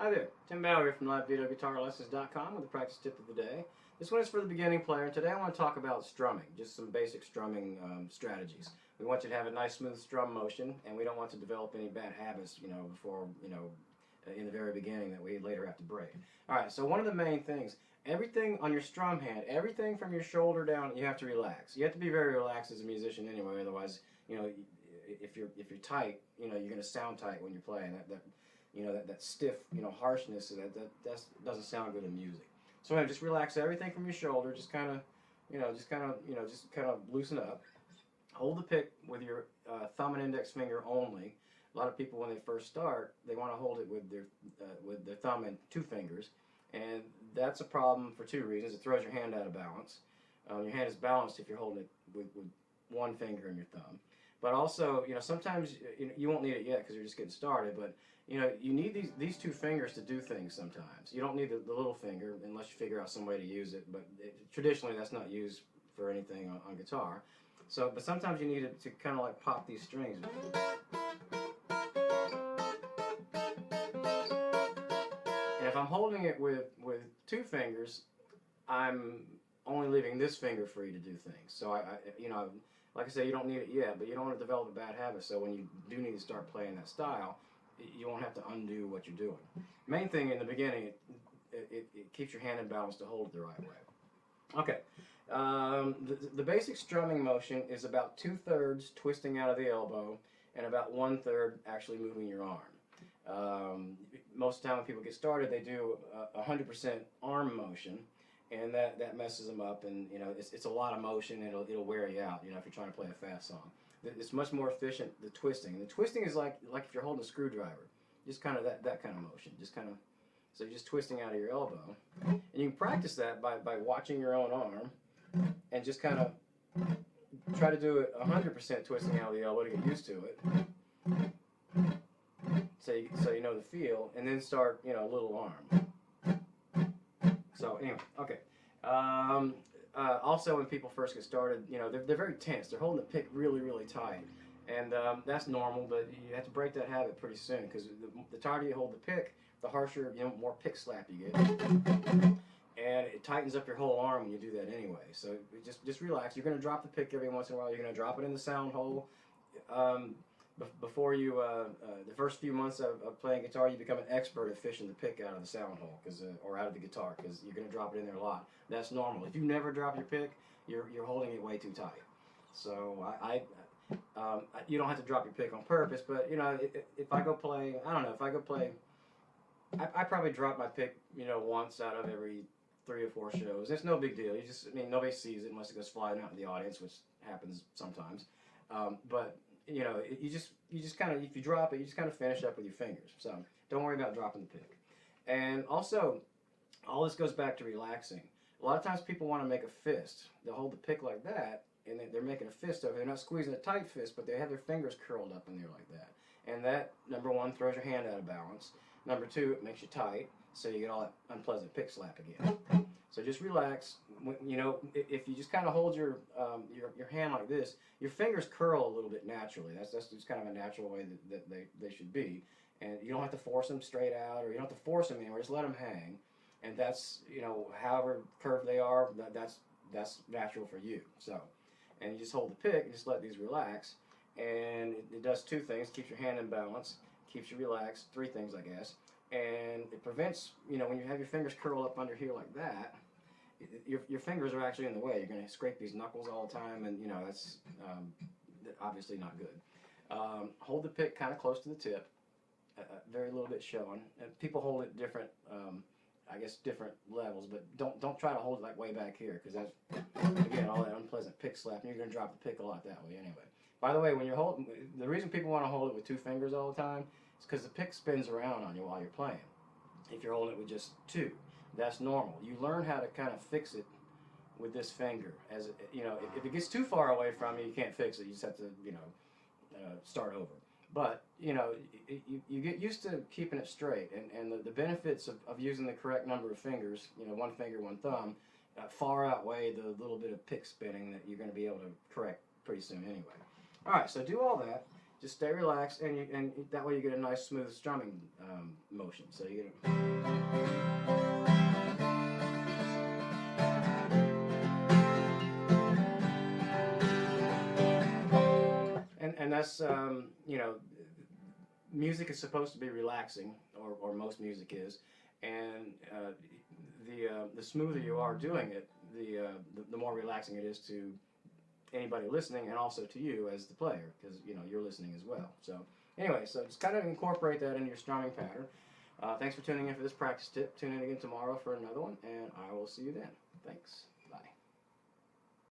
Hi there, Tim Bauer here from LiveVideoGuitarLessons.com with the practice tip of the day. This one is for the beginning player, and today I want to talk about strumming, just some basic strumming strategies. We want you to have a nice smooth strum motion, and we don't want to develop any bad habits, before, in the very beginning that we later have to break. Alright, so one of the main things, everything on your strum hand, everything from your shoulder down, you have to relax. You have to be very relaxed as a musician anyway, otherwise, if you're tight, you're going to sound tight when you're playing. That stiff, harshness, that doesn't sound good in music. So anyway, just relax everything from your shoulder. Just kind of loosen up. Hold the pick with your thumb and index finger only. A lot of people, when they first start, they want to hold it with their thumb and two fingers, and that's a problem for two reasons. It throws your hand out of balance. Your hand is balanced if you're holding it with one finger and your thumb. But also, sometimes you won't need it yet because you're just getting started. But you need these two fingers to do things sometimes. You don't need the little finger unless you figure out some way to use it. But traditionally, that's not used for anything on guitar. But sometimes you need it to kind of like pop these strings. And if I'm holding it with two fingers, I'm only leaving this finger free to do things. So like I say, you don't need it yet, but you don't want to develop a bad habit. So when you do need to start playing that style, you won't have to undo what you're doing. Main thing in the beginning, it keeps your hand in balance to hold it the right way. Okay, the basic strumming motion is about 2/3 twisting out of the elbow and about 1/3 actually moving your arm. Most of the time when people get started, they do 100% arm motion, and that messes them up, and it's a lot of motion. It'll wear you out, if you're trying to play a fast song. It's much more efficient, the twisting. And the twisting is like if you're holding a screwdriver, just kind of that kind of motion, so you're just twisting out of your elbow. And you can practice that by watching your own arm and just kind of try to do it 100% twisting out of the elbow to get used to it. So you know the feel, and then start little arm. So anyway, okay. Also, when people first get started, they're very tense. They're holding the pick really, really tight, and that's normal. But you have to break that habit pretty soon, because the tighter you hold the pick, the harsher, more pick slap you get, and it tightens up your whole arm when you do that anyway. So just relax. You're going to drop the pick every once in a while. You're going to drop it in the sound hole. Before you, the first few months of playing guitar, you become an expert at fishing the pick out of the sound hole, or out of the guitar, because you're going to drop it in there a lot. That's normal. If you never drop your pick, you're holding it way too tight. So you don't have to drop your pick on purpose, but if I go play, I don't know, if I go play, I probably drop my pick, once out of every 3 or 4 shows. It's no big deal. Nobody sees it unless it goes flying out in the audience, which happens sometimes. But you just kind of, if you drop it, you just kind of finish up with your fingers. So don't worry about dropping the pick. And also, all this goes back to relaxing. A lot of times people want to make a fist. They'll hold the pick like that, and they're making a fist over. They're not squeezing a tight fist, but they have their fingers curled up in there like that. And that, number one, throws your hand out of balance. Number two, it makes you tight, so you get all that unpleasant pick slap again. So just relax. If you just kind of hold your hand like this, your fingers curl a little bit naturally. That's just kind of a natural way that they should be. And you don't have to force them straight out, or you don't have to force them anywhere. Just let them hang. And that's, however curved they are, that's natural for you. So, and you just hold the pick and just let these relax. And it does 2 things: keeps your hand in balance, keeps you relaxed. 3 things, I guess. And it prevents, when you have your fingers curled up under here like that, your fingers are actually in the way. You're going to scrape these knuckles all the time, and that's obviously not good. Hold the pick kind of close to the tip, very little bit showing. And people hold it different, I guess different levels, but don't try to hold it like way back here, because that's, again, all that unpleasant pick slap, and you're going to drop the pick a lot that way anyway. By the way, when you're holding, the reason people want to hold it with 2 fingers all the time is because the pick spins around on you while you're playing. If you're holding it with just 2, that's normal. You learn how to kind of fix it with this finger. If it gets too far away from you, you can't fix it. You just have to, start over. But you get used to keeping it straight, and the benefits of using the correct number of fingers, 1 finger, 1 thumb, far outweigh the little bit of pick spinning that you're going to be able to correct pretty soon anyway. All right, so do all that. just stay relaxed, and that way you get a nice smooth strumming motion. So you get and that's you know, music is supposed to be relaxing, or most music is, and the smoother you are doing it, the more relaxing it is to anybody listening, and also to you as the player, because you know you're listening as well. So anyway, so just kind of incorporate that into your strumming pattern. Thanks for tuning in for this practice tip. Tune in again tomorrow for another one, and I will see you then. Thanks.